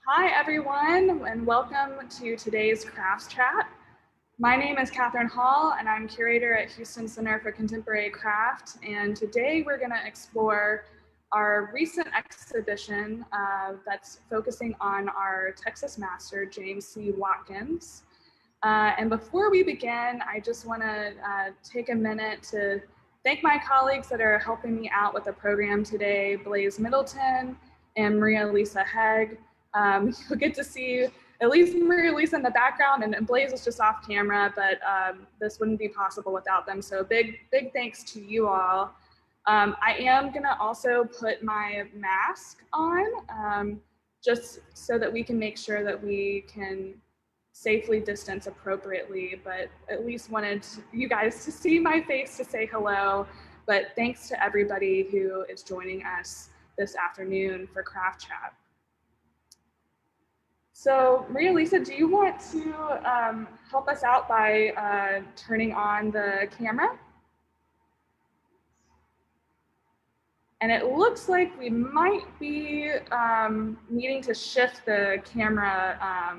Hi everyone, and welcome to today's Crafts Chat. My name is Kathryn Hall, and I'm curator at Houston Center for Contemporary Craft. And today we're going to explore our recent exhibition that's focusing on our Texas master, James C. Watkins. And before we begin, I just want to take a minute to thank my colleagues that are helping me out with the program today, Blaze Middleton and Maria Lisa Hegg. You'll get to see at least Maria Lisa in the background, and Blaze is just off camera, but this wouldn't be possible without them. So big thanks to you all. I am gonna also put my mask on just so that we can make sure that we can safely distance appropriately, but at least wanted you guys to see my face to say hello. But thanks to everybody who is joining us this afternoon for Craft Chat. So Maria Lisa, do you want to help us out by turning on the camera? And it looks like we might be needing to shift the camera.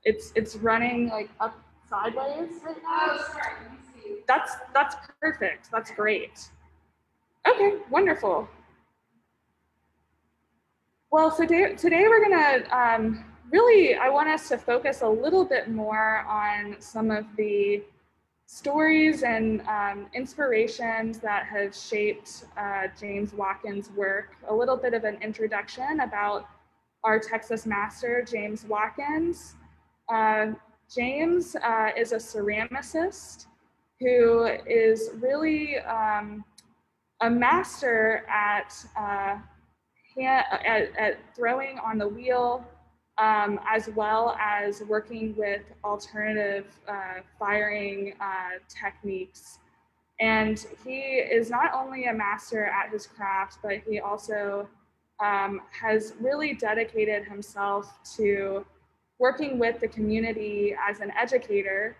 It's running like up sideways right now. Oh, sorry. Let me see. That's perfect. That's great. Okay, wonderful. Well, so today we're gonna really, I want us to focus a little bit more on some of the stories and inspirations that have shaped James Watkins' work. A little bit of an introduction about our Texas master, James Watkins. James is a ceramicist who is really a master at throwing on the wheel, as well as working with alternative firing techniques. And he is not only a master at his craft, but he also has really dedicated himself to working with the community as an educator.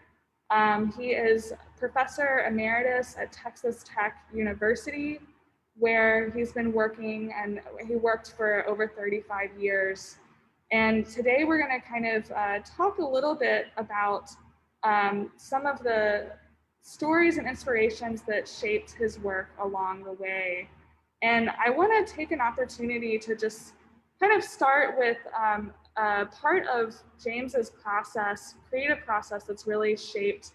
He is professor emeritus at Texas Tech University, where he's been working, and he worked for over 35 years. And today we're going to kind of talk a little bit about some of the stories and inspirations that shaped his work along the way. And I want to take an opportunity to just kind of start with part of James's process, creative process, that's really shaped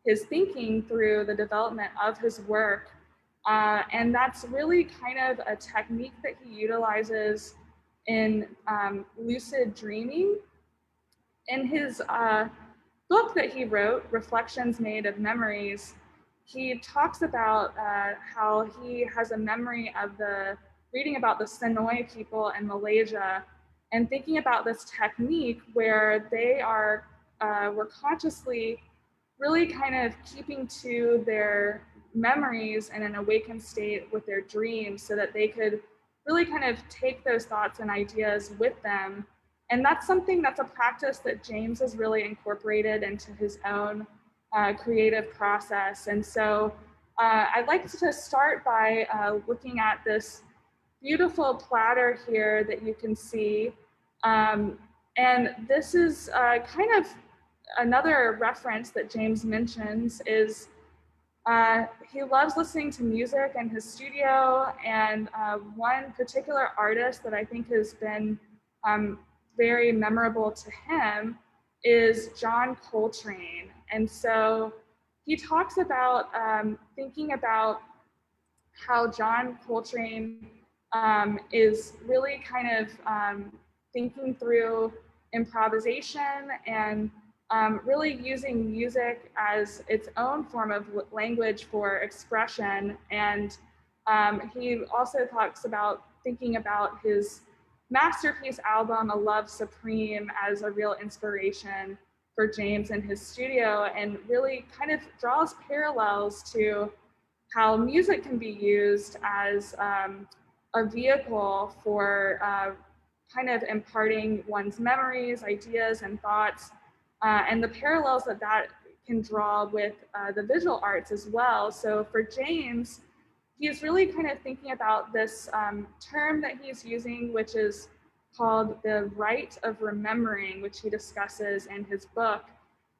his thinking through the development of his work. And that's really kind of a technique that he utilizes in lucid dreaming. In his book that he wrote, Reflections Made of Memories, he talks about how he has a memory of reading about the Sonoy people in Malaysia and thinking about this technique where they were consciously really kind of keeping to their memories in an awakened state with their dreams so that they could really kind of take those thoughts and ideas with them. And that's a practice that James has really incorporated into his own creative process. And so I'd like to start by looking at this beautiful platter here that you can see. And this is kind of another reference that James mentions is he loves listening to music in his studio, and one particular artist that I think has been very memorable to him is John Coltrane. And so he talks about thinking about how John Coltrane is really kind of thinking through improvisation and really using music as its own form of language for expression. And he also talks about thinking about his masterpiece album, A Love Supreme, as a real inspiration for James in his studio, and really kind of draws parallels to how music can be used as a vehicle for kind of imparting one's memories, ideas, and thoughts, and the parallels that can draw with the visual arts as well. So for James, he's really kind of thinking about this term that he's using, which is called The Right of Remembering, which he discusses in his book,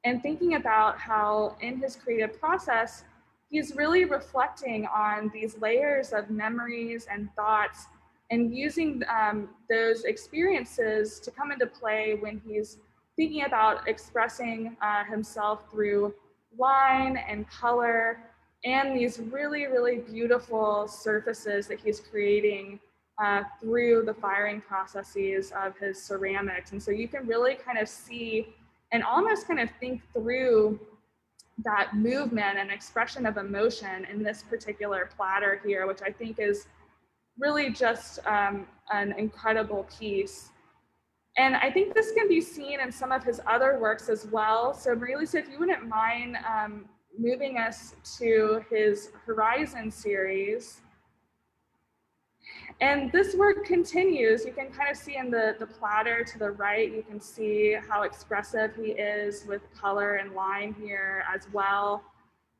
and thinking about how in his creative process, he's really reflecting on these layers of memories and thoughts and using those experiences to come into play when he's thinking about expressing himself through line and color and these really, really beautiful surfaces that he's creating through the firing processes of his ceramics. And so you can really kind of see and almost kind of think through that movement and expression of emotion in this particular platter here, which I think is really just an incredible piece. And I think this can be seen in some of his other works as well. So Marie-Lisa, if you wouldn't mind moving us to his Horizon series. And this work continues. You can kind of see in the platter to the right, you can see how expressive he is with color and line here as well.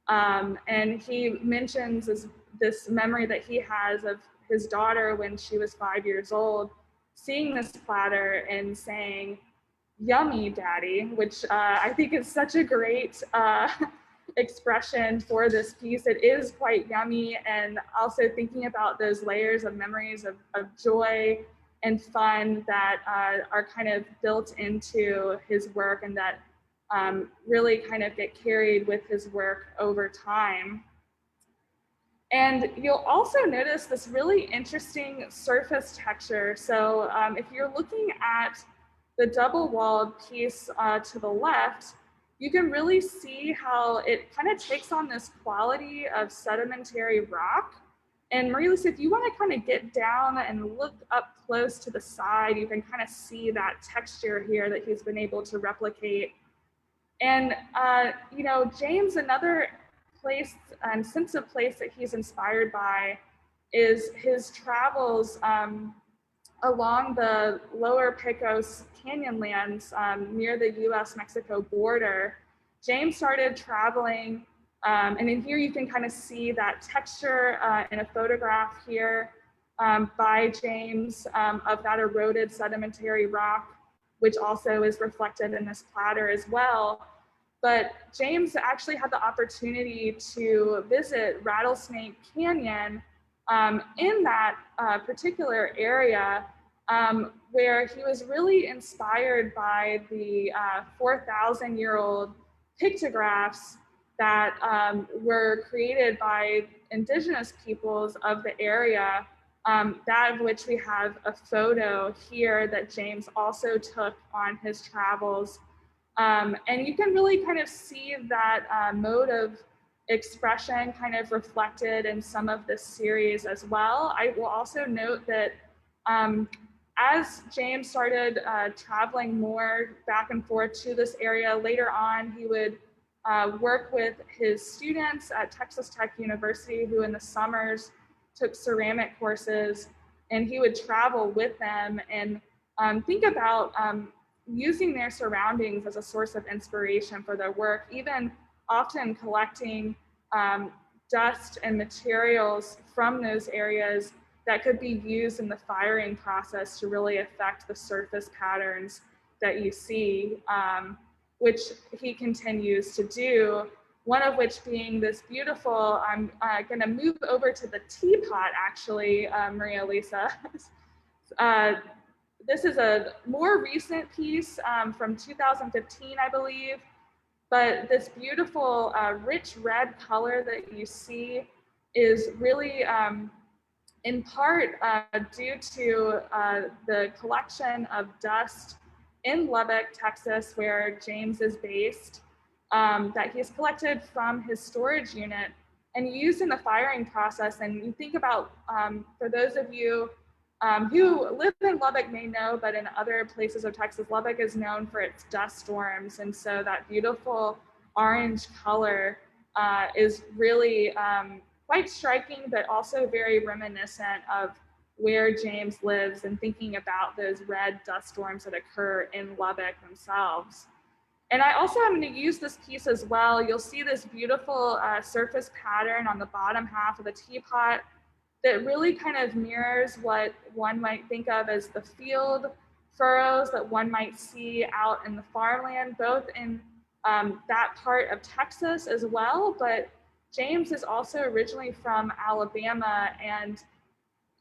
And he mentions this memory that he has of his daughter when she was 5 years old, seeing this platter and saying, "Yummy, Daddy," which I think is such a great expression for this piece. It is quite yummy, and also thinking about those layers of memories of joy and fun that are kind of built into his work and that really kind of get carried with his work over time. And you'll also notice this really interesting surface texture. So if you're looking at the double-walled piece to the left, you can really see how it kind of takes on this quality of sedimentary rock. And Marie-Lisa, if you want to kind of get down and look up close to the side, you can kind of see that texture here that he's been able to replicate. And, you know, James, another place and sense of place that he's inspired by is his travels along the lower Pecos Canyonlands near the US-Mexico border. James started traveling, and in here you can kind of see that texture in a photograph here by James of that eroded sedimentary rock, which also is reflected in this platter as well. But James actually had the opportunity to visit Rattlesnake Canyon in that particular area where he was really inspired by the 4,000-year-old pictographs that were created by indigenous peoples of the area, that of which we have a photo here that James also took on his travels. And you can really kind of see that mode of expression kind of reflected in some of this series as well. I will also note that as James started traveling more back and forth to this area, later on he would work with his students at Texas Tech University, who in the summers took ceramic courses, and he would travel with them and think about using their surroundings as a source of inspiration for their work, even often collecting dust and materials from those areas that could be used in the firing process to really affect the surface patterns that you see, which he continues to do. One of which being this beautiful, I'm gonna move over to the Teapot actually, Maria Lisa. This is a more recent piece from 2015, I believe, but this beautiful rich red color that you see is really in part due to the collection of dust in Lubbock, Texas, where James is based, that he's collected from his storage unit and used in the firing process. And you think about, for those of you who live in Lubbock may know, but in other places of Texas, Lubbock is known for its dust storms. And so that beautiful orange color is really quite striking, but also very reminiscent of where James lives and thinking about those red dust storms that occur in Lubbock themselves. And I also am going to use this piece as well. You'll see this beautiful surface pattern on the bottom half of the teapot that really kind of mirrors what one might think of as the field furrows that one might see out in the farmland, both in that part of Texas as well, but James is also originally from Alabama, and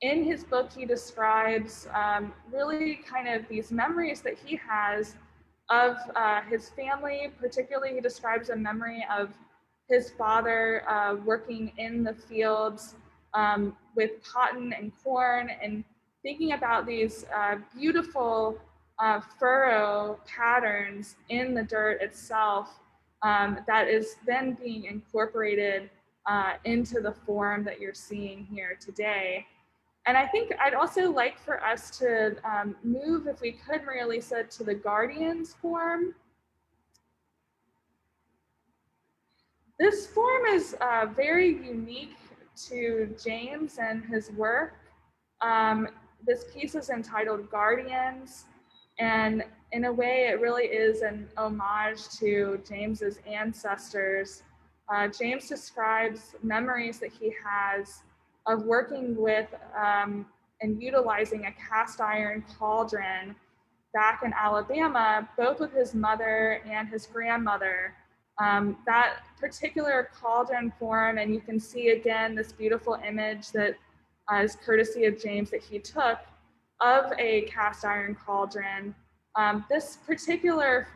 in his book he describes really kind of these memories that he has of his family. Particularly, he describes a memory of his father working in the fields with cotton and corn, and thinking about these beautiful furrow patterns in the dirt itself that is then being incorporated into the form that you're seeing here today. And I think I'd also like for us to move, if we could, Maria Lisa, to the Guardians form. This form is very unique to James and his work. This piece is entitled Guardians, and in a way it really is an homage to James's ancestors. James describes memories that he has of working with and utilizing a cast iron cauldron back in Alabama, both with his mother and his grandmother. That particular cauldron form, and you can see again this beautiful image that is courtesy of James that he took of a cast iron cauldron. This particular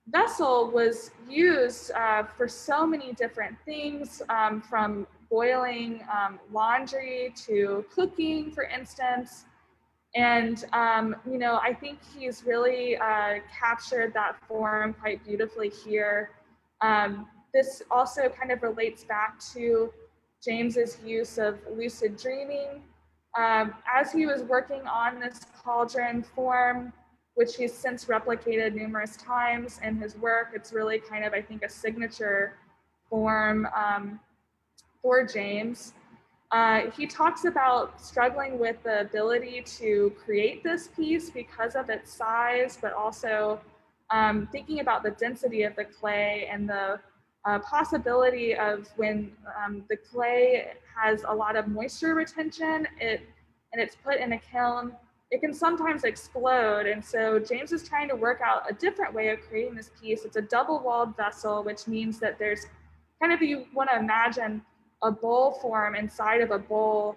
vessel was used for so many different things, from boiling laundry to cooking, for instance. And, you know, I think he's really captured that form quite beautifully here. This also kind of relates back to James's use of lucid dreaming. As he was working on this cauldron form, which he's since replicated numerous times in his work, it's really kind of, I think, a signature form for James. He talks about struggling with the ability to create this piece because of its size, but also thinking about the density of the clay and the possibility of when the clay has a lot of moisture retention, and it's put in a kiln, it can sometimes explode. And so James is trying to work out a different way of creating this piece. It's a double-walled vessel, which means that there's kind of, you want to imagine a bowl form inside of a bowl,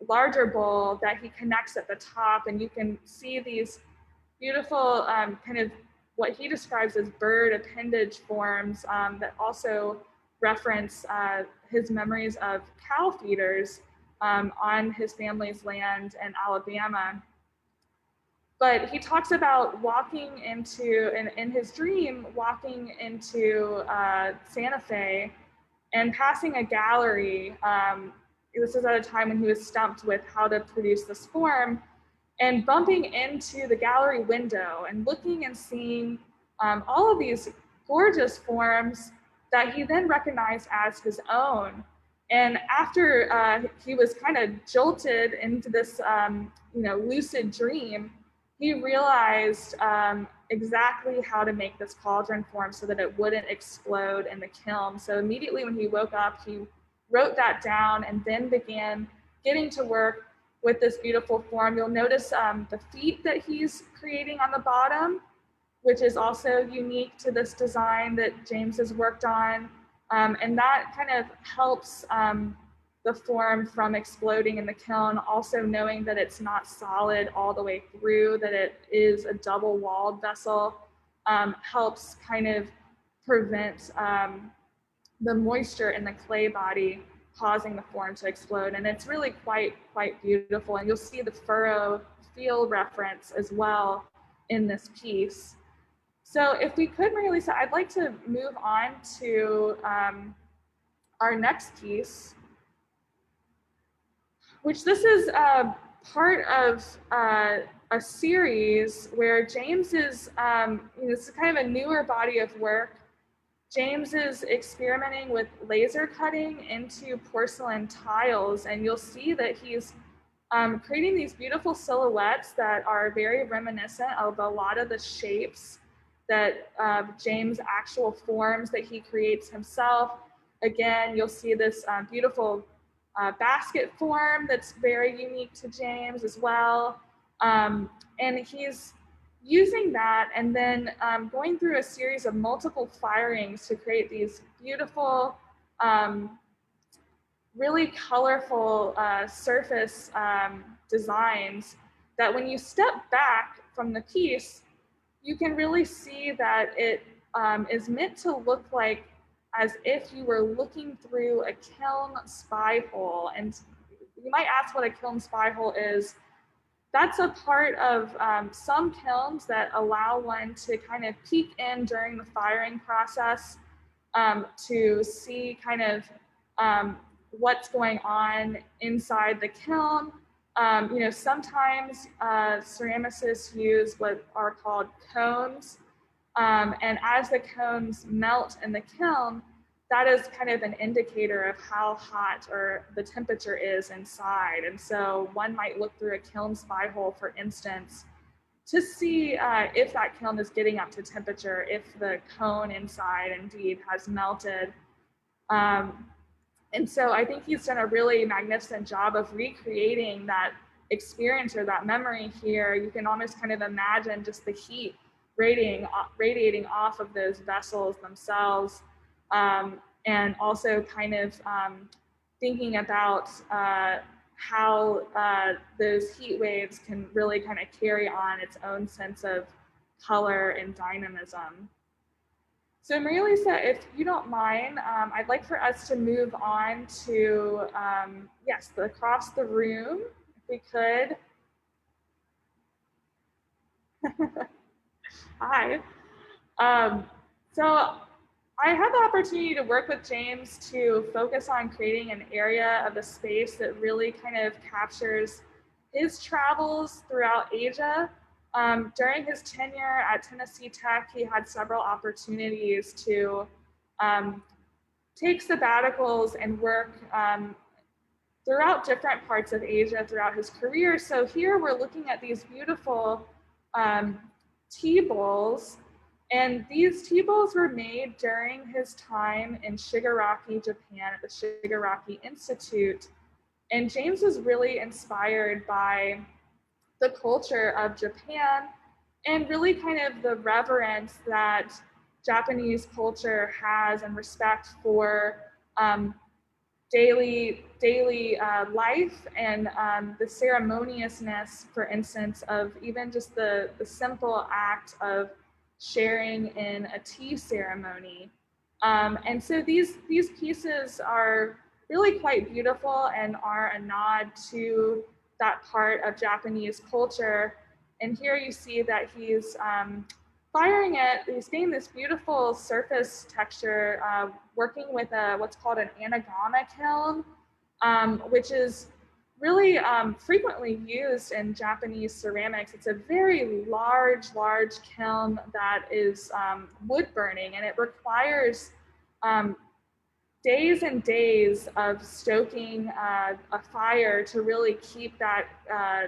larger bowl that he connects at the top, and you can see these beautiful kind of what he describes as bird appendage forms that also reference his memories of cow feeders on his family's land in Alabama. But he talks about walking into, in his dream, walking into Santa Fe and passing a gallery. This is at a time when he was stumped with how to produce this form, and bumping into the gallery window and looking and seeing all of these gorgeous forms that he then recognized as his own. And after he was kind of jolted into this lucid dream, he realized exactly how to make this cauldron form so that it wouldn't explode in the kiln. So immediately when he woke up, he wrote that down and then began getting to work with this beautiful form. You'll notice the feet that he's creating on the bottom, which is also unique to this design that James has worked on. And that kind of helps the form from exploding in the kiln. Also knowing that it's not solid all the way through, that it is a double-walled vessel, helps kind of prevent the moisture in the clay body causing the form to explode. And it's really quite beautiful. And you'll see the furrow field reference as well in this piece. So if we could, Maria Lisa, I'd like to move on to our next piece, which this is part of a series where James is, this is kind of a newer body of work. James is experimenting with laser cutting into porcelain tiles, and you'll see that he's creating these beautiful silhouettes that are very reminiscent of a lot of the shapes that James' actual forms that he creates himself. Again, you'll see this beautiful basket form that's very unique to James as well. And he's using that and then going through a series of multiple firings to create these beautiful, really colorful surface designs that when you step back from the piece, you can really see that it is meant to look like as if you were looking through a kiln spy hole. And you might ask what a kiln spy hole is. That's a part of some kilns that allow one to kind of peek in during the firing process to see kind of what's going on inside the kiln. You know, sometimes ceramicists use what are called cones. And as the cones melt in the kiln, that is kind of an indicator of how hot or the temperature is inside. And so one might look through a kiln spy hole, for instance, to see if that kiln is getting up to temperature, if the cone inside indeed has melted. And so I think he's done a really magnificent job of recreating that experience or that memory here. You can almost kind of imagine just the heat radiating off of those vessels themselves, and also kind of thinking about how those heat waves can really kind of carry on its own sense of color and dynamism. So Maria Lisa, if you don't mind, I'd like for us to move on to, yes, across the room, if we could. Hi. So I had the opportunity to work with James to focus on creating an area of the space that really kind of captures his travels throughout Asia. During his tenure at Tennessee Tech, he had several opportunities to take sabbaticals and work throughout different parts of Asia throughout his career. So here we're looking at these beautiful tea bowls. And these tea bowls were made during his time in Shigaraki, Japan, at the Shigaraki Institute. And James was really inspired by the culture of Japan and really kind of the reverence that Japanese culture has and respect for daily life and the ceremoniousness, for instance, of even just the simple act of sharing in a tea ceremony. And so these pieces are really quite beautiful and are a nod to that part of Japanese culture. And here you see that he's firing it, he's getting this beautiful surface texture, working with what's called an anagama kiln, which is really frequently used in Japanese ceramics. It's a very large kiln that is wood burning, and it requires days and days of stoking a fire to really keep that,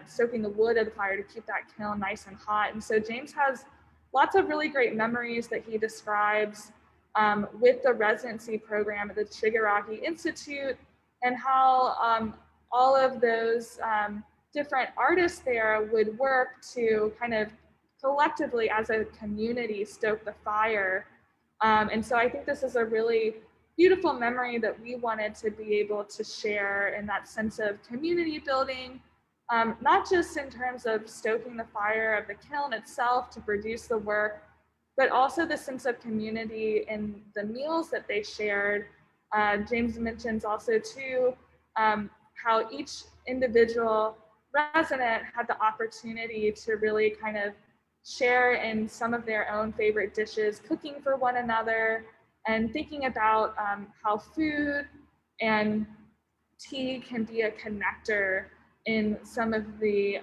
stoking the wood of the fire to keep that kiln nice and hot. And so James has lots of really great memories that he describes with the residency program at the Shigaraki Institute, and how all of those different artists there would work to kind of collectively as a community stoke the fire. And so I think this is a really beautiful memory that we wanted to be able to share in that sense of community building, not just in terms of stoking the fire of the kiln itself to produce the work, but also the sense of community in the meals that they shared. James mentions also too, how each individual resident had the opportunity to really kind of share in some of their own favorite dishes, cooking for one another, and thinking about how food and tea can be a connector in some of the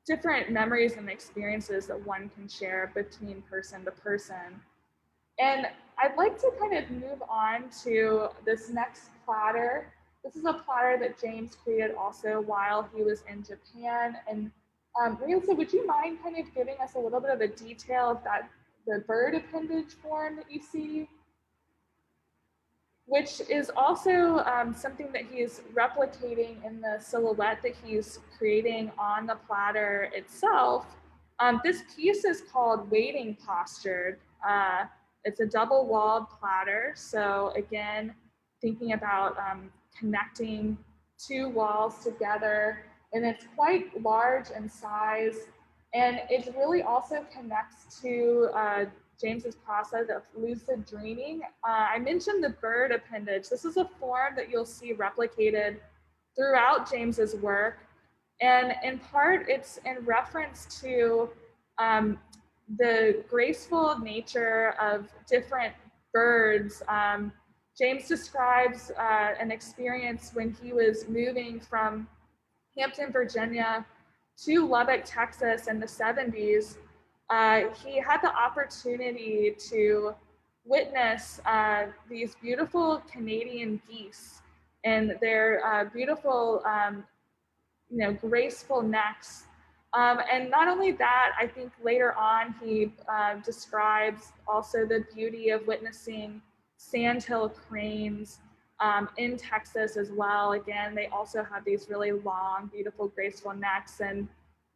different memories and experiences that one can share between person to person. And I'd like to kind of move on to this next platter. This is a platter that James created also while he was in Japan. And Lisa, would you mind kind of giving us a little bit of a detail of that, the bird appendage form that you see? which is also something that he's replicating in the silhouette that he's creating on the platter itself. This piece is called Waiting Postured. It's a double-walled platter. So again, thinking about connecting two walls together, and it's quite large in size. And it really also connects to James's process of lucid dreaming. I mentioned the bird appendage. This is a form that you'll see replicated throughout James's work. And in part, it's in reference to the graceful nature of different birds. James describes an experience when he was moving from Hampton, Virginia to Lubbock, Texas in the 70s. He had the opportunity to witness these beautiful Canadian geese and their beautiful, graceful necks. And not only that, I think later on he describes also the beauty of witnessing sandhill cranes in Texas as well. Again, they also have these really long, beautiful, graceful necks, and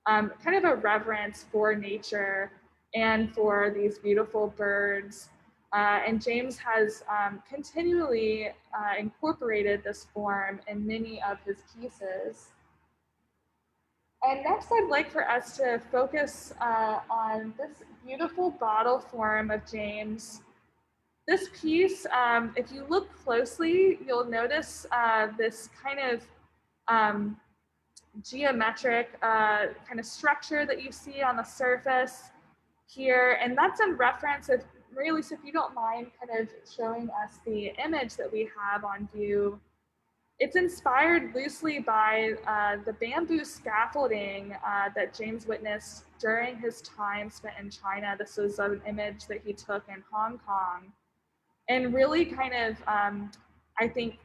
kind of a reverence for nature and for these beautiful birds. And James has continually incorporated this form in many of his pieces. And next, I'd like for us to focus on this beautiful bottle form of James. This piece, if you look closely, you'll notice this kind of geometric kind of structure that you see on the surface here. And that's in reference, if you don't mind kind of showing us the image that we have on view. It's inspired loosely by the bamboo scaffolding that James witnessed during his time spent in China. This was an image that he took in Hong Kong. And really kind of, I think,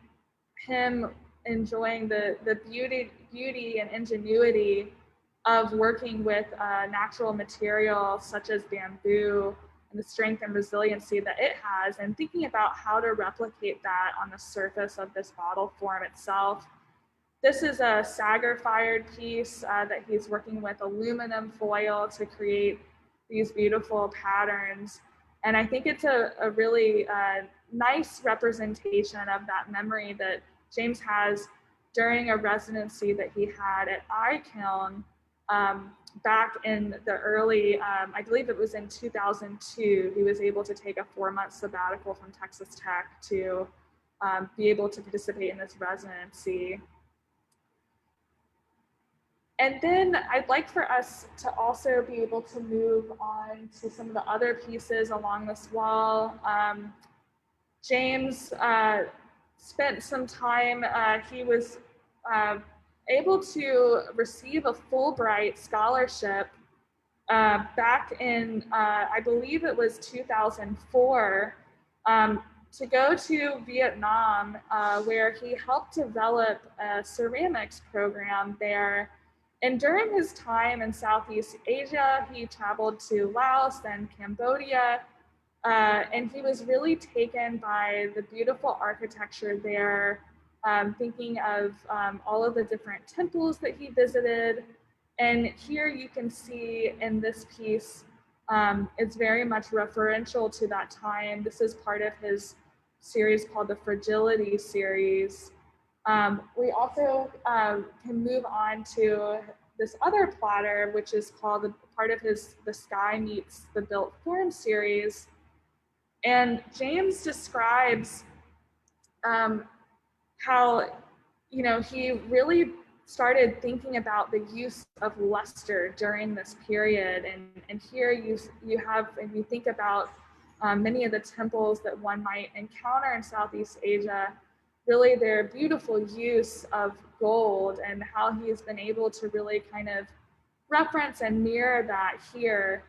him enjoying the beauty and ingenuity of working with natural materials such as bamboo and the strength and resiliency that it has, and thinking about how to replicate that on the surface of this bottle form itself. This is a Sagar-fired piece that he's working with aluminum foil to create these beautiful patterns. And I think it's a really nice representation of that memory that James has during a residency that he had at iKiln back in the early, I believe it was in 2002, he was able to take a 4-month sabbatical from Texas Tech to be able to participate in this residency. And then I'd like for us to also be able to move on to some of the other pieces along this wall. James spent some time, he was able to receive a Fulbright Scholarship back in, I believe it was 2004, to go to Vietnam, where he helped develop a ceramics program there. And during his time in Southeast Asia, he traveled to Laos and Cambodia, and he was really taken by the beautiful architecture there, thinking of all of the different temples that he visited. And here you can see in this piece, it's very much referential to that time. This is part of his series called the Fragility series. We also can move on to this other platter, which is called part of The Sky Meets the Built Form series. And James describes how, he really started thinking about the use of luster during this period. And here you have, and you think about many of the temples that one might encounter in Southeast Asia, really their beautiful use of gold, and how he's been able to really kind of reference and mirror that here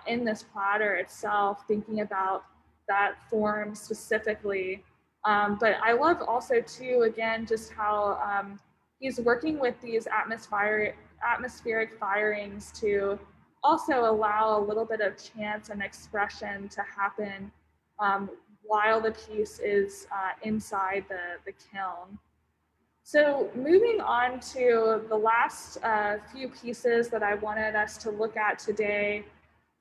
in this platter itself, thinking about that form specifically. But I love also too, again, just how he's working with these atmospheric firings to also allow a little bit of chance and expression to happen while the piece is inside the kiln. So moving on to the last few pieces that I wanted us to look at today.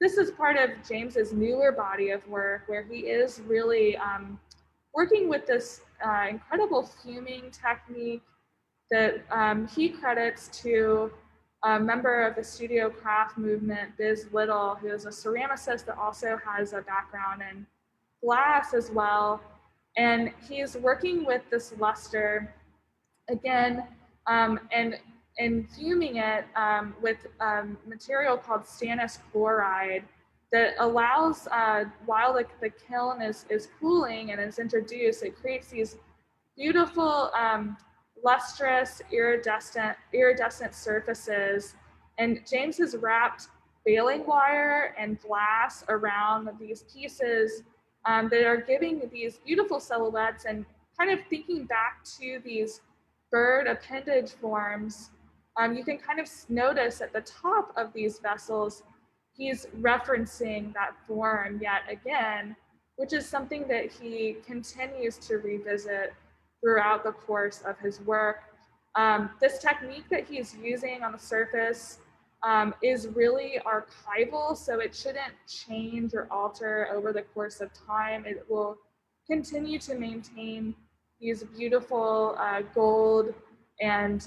This is part of James's newer body of work where he is really working with this incredible fuming technique that he credits to a member of the studio craft movement, Biz Little, who is a ceramicist that also has a background in glass as well. And he's working with this luster again, and fuming it with material called stannous chloride that allows, while the kiln is cooling and is introduced, it creates these beautiful lustrous iridescent surfaces. And James has wrapped baling wire and glass around these pieces that are giving these beautiful silhouettes, and kind of thinking back to these bird appendage forms. You can kind of notice at the top of these vessels, he's referencing that form yet again, which is something that he continues to revisit throughout the course of his work. This technique that he's using on the surface is really archival, so it shouldn't change or alter over the course of time. It will continue to maintain these beautiful gold and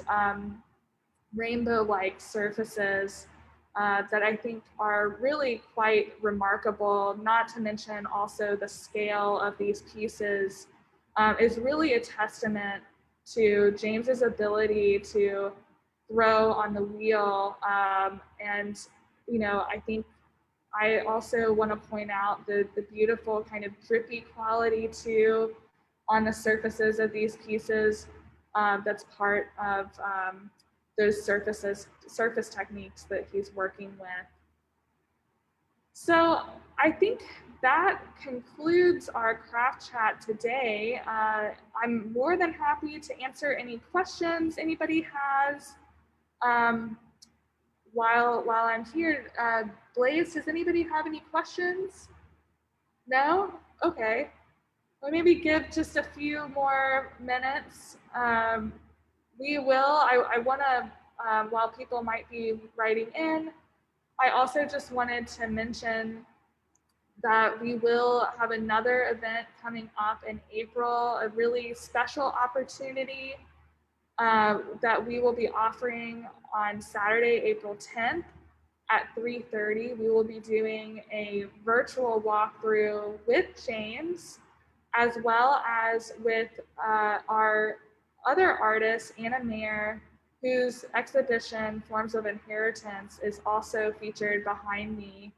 rainbow-like surfaces that I think are really quite remarkable, not to mention also the scale of these pieces is really a testament to James's ability to throw on the wheel. And, you know, I think I also want to point out the beautiful kind of drippy quality too on the surfaces of these pieces. That's part of those surface techniques that he's working with. So I think that concludes our craft chat today. I'm more than happy to answer any questions anybody has while I'm here. Blaze, does anybody have any questions? No? Okay. Well, maybe give just a few more minutes. We will, I want to, while people might be writing in, I also just wanted to mention that we will have another event coming up in April, a really special opportunity that we will be offering on Saturday, April 10th at 3:30. We will be doing a virtual walkthrough with James, as well as with our other artist, Anna Mayer, whose exhibition, Forms of Inheritance, is also featured behind me.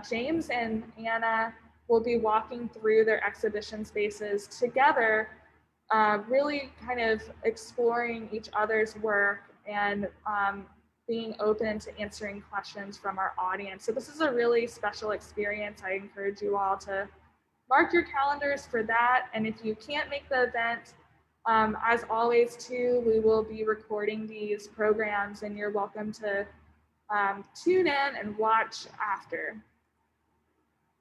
James and Anna will be walking through their exhibition spaces together, really kind of exploring each other's work and being open to answering questions from our audience. So this is a really special experience. I encourage you all to mark your calendars for that. And if you can't make the event, as always too, we will be recording these programs and you're welcome to tune in and watch after.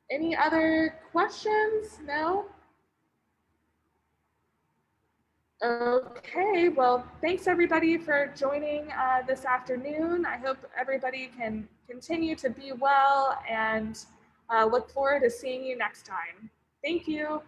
Any other questions? No? Okay, well, thanks everybody for joining this afternoon. I hope everybody can continue to be well and look forward to seeing you next time. Thank you.